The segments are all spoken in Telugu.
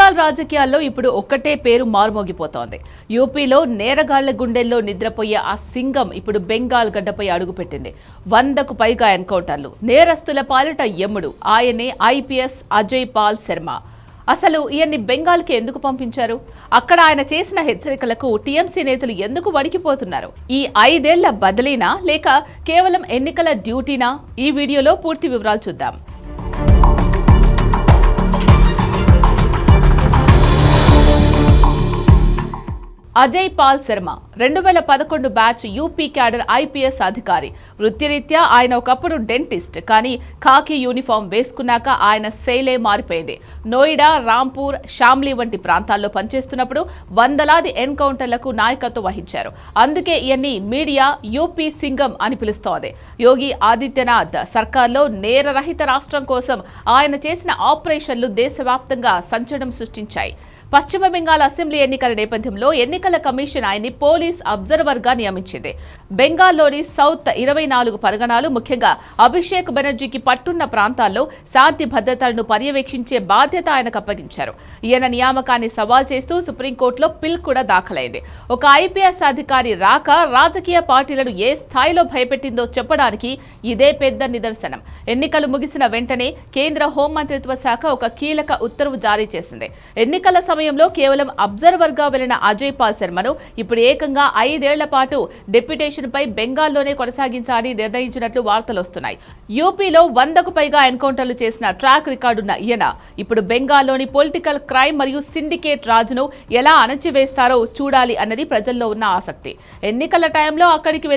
బెంగాల్ రాజకీయాల్లో ఇప్పుడు ఒక్కటే పేరు మారుమోగిపోతోంది. యూపీలో నేరగాళ్ల గుండెల్లో నిద్రపోయే ఆ సింగం ఇప్పుడు బెంగాల్ గడ్డపై అడుగుపెట్టింది. 100కు పైగా ఎన్కౌంటర్లు, నేరస్తుల పాలిట యముడు ఆయనే ఐపీఎస్ అజయ్ పాల్ శర్మ. అసలు ఈయన్ని బెంగాల్కి ఎందుకు పంపించారు? అక్కడ ఆయన చేసిన హెచ్చరికలకు టీఎంసీ నేతలు ఎందుకు వణికిపోతున్నారు? ఈ 5 ఏళ్ల బదిలీనా లేక కేవలం ఎన్నికల డ్యూటీనా? ఈ వీడియోలో పూర్తి వివరాలు చూద్దాం. Ajay Pal Sharma 2011 batch UP cadre IPS అధికారి. వృత్తిరీత్యా ఆయన ఒకప్పుడు డెంటిస్ట్, కానీ ఖాకీ యూనిఫామ్ వేసుకున్నాక ఆయన శైలే మారిపోయింది. నోయిడా, రాంపూర్, షామ్లీ వంటి ప్రాంతాల్లో పనిచేస్తున్నప్పుడు వందలాది ఎన్కౌంటర్లకు నాయకత్వం వహించారు. అందుకే ఈయన్ని మీడియా యూపీ సింగం అని పిలుస్తోంది. యోగి ఆదిత్యనాథ్ సర్కార్లో నేరరహిత రాష్ట్రం కోసం ఆయన చేసిన ఆపరేషన్లు దేశవ్యాప్తంగా సంచలనం సృష్టించాయి. పశ్చిమ బెంగాల్ అసెంబ్లీ ఎన్నికల నేపథ్యంలో ఎన్నికల కమిషన్ ఆయన్ని పోలీస్ అబ్జర్వర్ గా నియమించింది. బెంగాల్లోని సౌత్ 24 పరగణాలు, ముఖ్యంగా అభిషేక్ బెనర్జీకి పట్టున్న ప్రాంతాల్లో శాంతి భద్రతలను పర్యవేక్షించే బాధ్యత ఆయనకు అప్పగించారు. ఈయన నియామకాన్ని సవాల్ చేస్తూ సుప్రీంకోర్టులో పిల్ కూడా దాఖలైంది. ఒక ఐపీఎస్ అధికారి రాక రాజకీయ పార్టీలను ఏ స్థాయిలో భయపెట్టిందో చెప్పడానికి ఇదే పెద్ద నిదర్శనం. ఎన్నికలు ముగిసిన వెంటనే కేంద్ర హోంమంత్రిత్వ శాఖ ఒక కీలక ఉత్తర్వు జారీ చేసింది. ఎన్నికల సమయంలో కేవలం అబ్జర్వర్ గా వెళ్లిన అజయ్ పాల్ శర్మను ఇప్పుడు ఏకంగా 5 ఏళ్ల పాటు డెప్యుటేషన్ పై బెంగాల్లోనే కొనసాగించాలని నిర్ణయించినట్లు వార్తలు వస్తున్నాయి. యూపీలో 100కు పైగా ఎన్కౌంటర్లు చేసిన ట్రాక్ రికార్డున్న ఈయన ఇప్పుడు బెంగాల్లోని పొలిటికల్ క్రైమ్ మరియు సిండికేట్ రాజును ఎలా అణచివేస్తారో చూడాలి అన్నది ప్రజల్లో ఉన్న ఆసక్తి. ఎన్నికల టైంలో అక్కడికి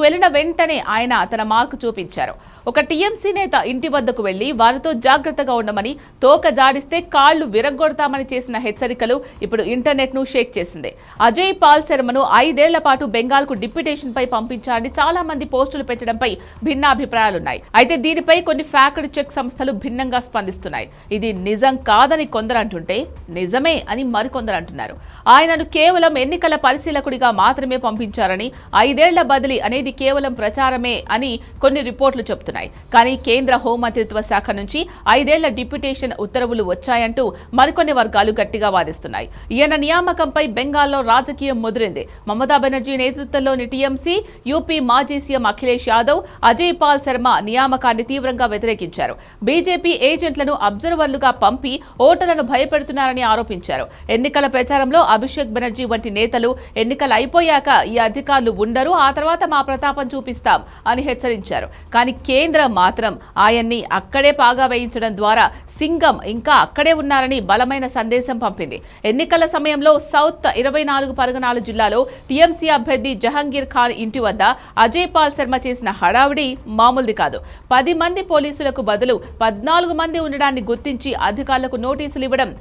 వెళ్లిన వెంటనే ఆయన తన మార్కు చూపించారు. ఒక టీఎంసీ నేత ఇంటి వద్దకు వెళ్లి వారితో జాగ్రత్తగా ఉండమని, తోక జాడిస్తే కాళ్లు విరగ్గొడతామని చేసిన హెచ్చరికలు ఇప్పుడు ఇంటర్నెట్ ను షేక్ చేసింది. అజయ్ పాల్ శర్మను 5 ఏళ్ల పాటు బెంగాల్ కు డిప్యుటేషన్ పై పంపించాలని చాలా మంది పోస్టులు పెట్టడంపై భిన్నాభిప్రాయాలున్నాయి. అయితే దీనిపై కొన్ని ఫ్యాక్ట్ చెక్ సంస్థలు భిన్నంగా స్పందిస్తున్నాయి. ఇది నిజం కాదని కొందరు అంటుంటే నిజమే అని మరికొందరు అంటున్నారు. ఆయనను కేవలం ఎన్నికల పరిశీలకుడిగా మాత్రమే పంపించారని, 5 ఏళ్ల బదిలీ అనేది కేవలం ప్రచారమే అని కొన్ని రిపోర్టులు చెబుతున్నాయి. కానీ కేంద్ర హోంమంత్రిత్వ శాఖ నుంచి 5 ఏళ్ల డిప్యుటేషన్ ఉత్తర్వులు వచ్చాయంటూ మరికొన్ని వర్గాలు గట్టిగా వాదిస్తున్నాయి. ఈయన నియామకంపై బెంగాల్లో రాజకీయం ముదిరింది. మమతా బెనర్జీ నేతృత్వంలోని టీఎంసీ, యూపీ మాజీ సీఎం అఖిలేష్ యాదవ్ అజయ్ పాల్ శర్మ నియామకాన్ని తీవ్రంగా వ్యతిరేకించారు. బీజేపీ ఏజెంట్లను అబ్జర్వర్లుగా పంపి ఓటర్లను భయపెడుతున్నారని ఆరోపించారు. ఎన్నికల ప్రచారంలో అభిషేక్ బెనర్జీ వంటి నేతలు ఎన్నికలు అయిపోయాక ఈ అధికారులు ఉండరు, ఆ తర్వాత మా ప్రతాపం చూపిస్తాం అని హెచ్చరించారు. కానీ కేంద్రం మాత్రం ఆయన్ని అక్కడే పాగా వేయించడం ద్వారా సింగం ఇంకా అక్కడే ఉన్నారని బలమైన సందేశం పంపింది. ఎన్నికల సమయంలో సౌత్ 24 పరగణాల జిల్లాలో టీఎంసీ అభ్యర్థి జహంగీర్ ఖాన్ ఇంటి వద్ద అజయ్ పాల్ శర్మ చేసిన హడావిడి మామూలుది కాదు. 10 మంది పోలీసులకు బదులు 14 మంది ఉండడాన్ని గుర్తించి అధికారులకు నోటీసులు ఇవ్వడం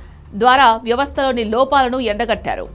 ద్వారా వ్యవస్థలోని లోపాలను ఎండగట్టారు.